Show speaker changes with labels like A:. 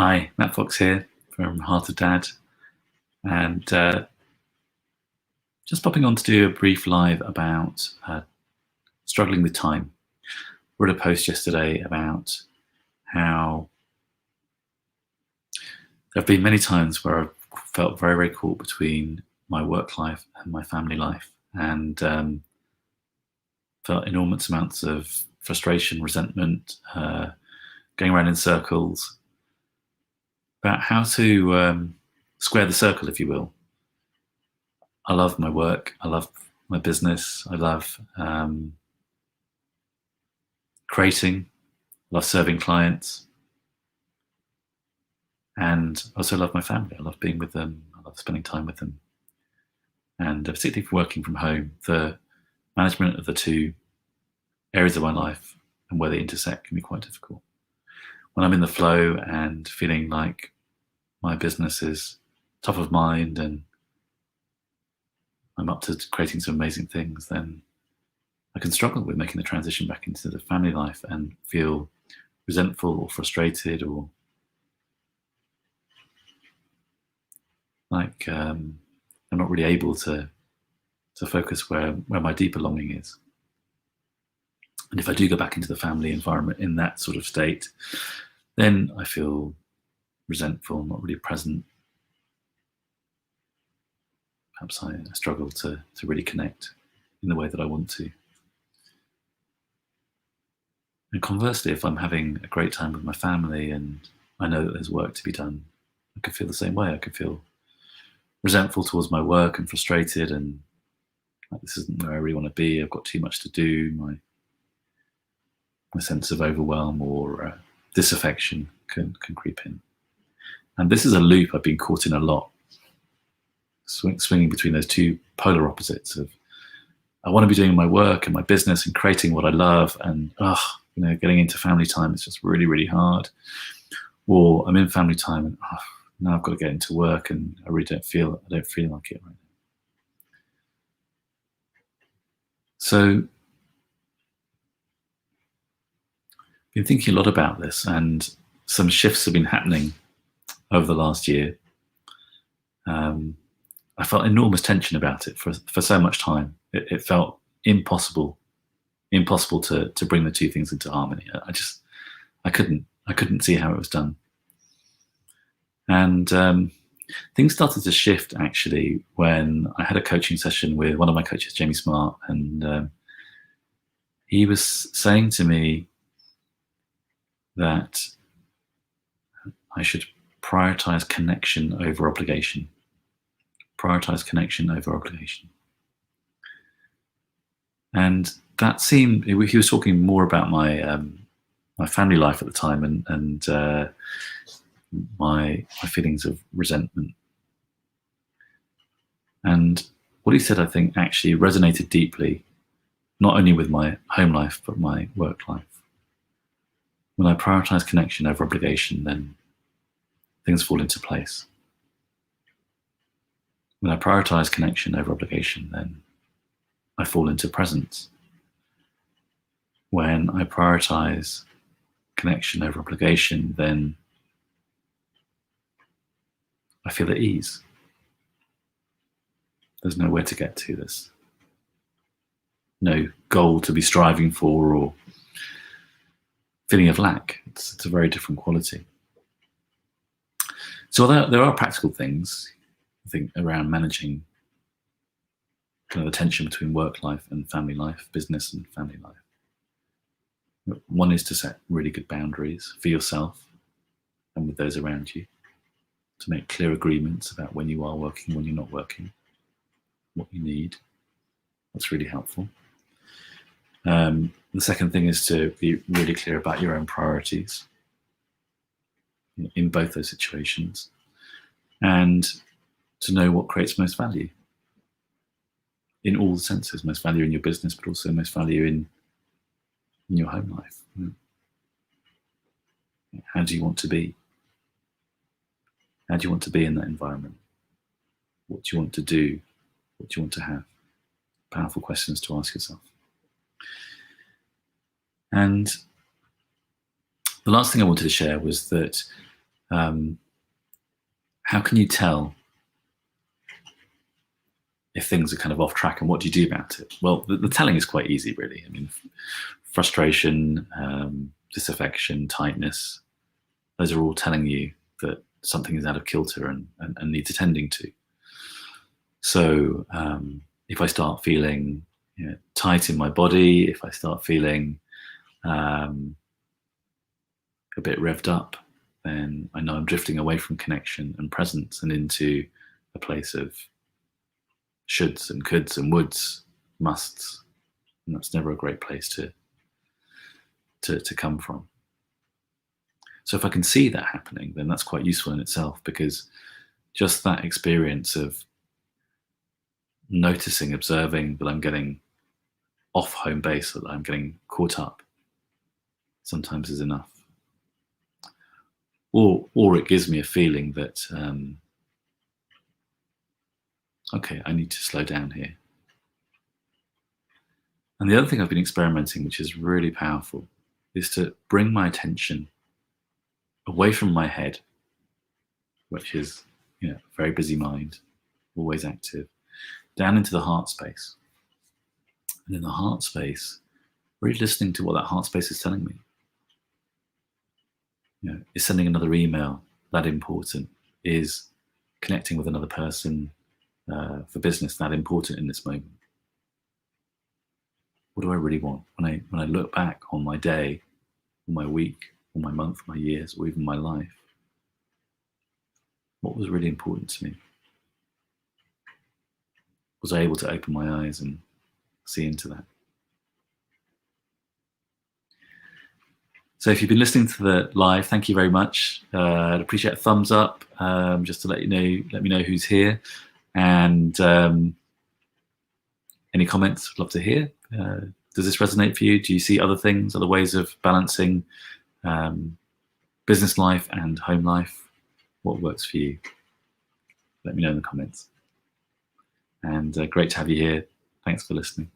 A: Hi, Matt Fox here from Heart of Dad, and just popping on to do a brief live about struggling with time. Wrote a post yesterday about how there have been many times where I've felt very, very caught between my work life and my family life, and felt enormous amounts of frustration, resentment, going around in circles about how to square the circle, if you will. I love my work. I love my business. I love creating. I love serving clients. And I also love my family. I love being with them. I love spending time with them. And particularly for working from home, the management of the two areas of my life and where they intersect can be quite difficult. When I'm in the flow and feeling like my business is top of mind and I'm up to creating some amazing things, then I can struggle with making the transition back into the family life and feel resentful or frustrated or like I'm not really able to focus where my deeper longing is. And if I do go back into the family environment in that sort of state, then I feel resentful, not really present. Perhaps I struggle to really connect in the way that I want to. And conversely, if I'm having a great time with my family and I know that there's work to be done, I could feel the same way. I could feel resentful towards my work and frustrated and like this isn't where I really want to be. I've got too much to do. My sense of overwhelm or disaffection can creep in. And this is a loop I've been caught in a lot, swinging between those two polar opposites of I want to be doing my work and my business and creating what I love, and getting into family time is just really, really hard. Or I'm in family time and now I've got to get into work and I don't feel like it right now. So I've been thinking a lot about this, and some shifts have been happening over the last year. I felt enormous tension about it for so much time. It felt impossible to bring the two things into harmony. I couldn't see how it was done. And things started to shift actually when I had a coaching session with one of my coaches, Jamie Smart, and he was saying to me that I should prioritize connection over obligation. Prioritize connection over obligation. And that seemed, he was talking more about my my family life at the time and my feelings of resentment. And what he said, I think, actually resonated deeply, not only with my home life, but my work life. When I prioritize connection over obligation, then things fall into place. When I prioritize connection over obligation, then I fall into presence. When I prioritize connection over obligation, then I feel at ease. There's nowhere to get to. There's no goal to be striving for or feeling of lack. It's a very different quality. So there are practical things, I think, around managing kind of the tension between work life and family life, business and family life. One is to set really good boundaries for yourself and with those around you, to make clear agreements about when you are working, when you're not working, what you need. That's really helpful. The second thing is to be really clear about your own priorities in both those situations, and to know what creates most value in all the senses, most value in your business, but also most value in your home life. How do you want to be? How do you want to be in that environment? What do you want to do? What do you want to have? Powerful questions to ask yourself. And the last thing I wanted to share was that How can you tell if things are kind of off track, and what do you do about it? Well, the telling is quite easy, really. I mean, frustration, disaffection, tightness, those are all telling you that something is out of kilter and needs attending to. So if I start feeling tight in my body, if I start feeling a bit revved up, then I know I'm drifting away from connection and presence and into a place of shoulds and coulds and woulds, musts, and that's never a great place to come from. So if I can see that happening, then that's quite useful in itself, because just that experience of noticing, observing that I'm getting off home base, that I'm getting caught up, sometimes is enough. Or it gives me a feeling that, okay, I need to slow down here. And the other thing I've been experimenting, which is really powerful, is to bring my attention away from my head, which is a very busy mind, always active, down into the heart space. And in the heart space, really listening to what that heart space is telling me. Is sending another email that important? Is connecting with another person for business that important in this moment? What do I really want? When I look back on my day, on my week, on my month, my years, or even my life, what was really important to me? Was I able to open my eyes and see into that? So if you've been listening to the live, thank you very much. I'd appreciate a thumbs up, just to let me know who's here. And any comments, I'd love to hear. Does this resonate for you? Do you see other things, other ways of balancing business life and home life? What works for you? Let me know in the comments. And great to have you here. Thanks for listening.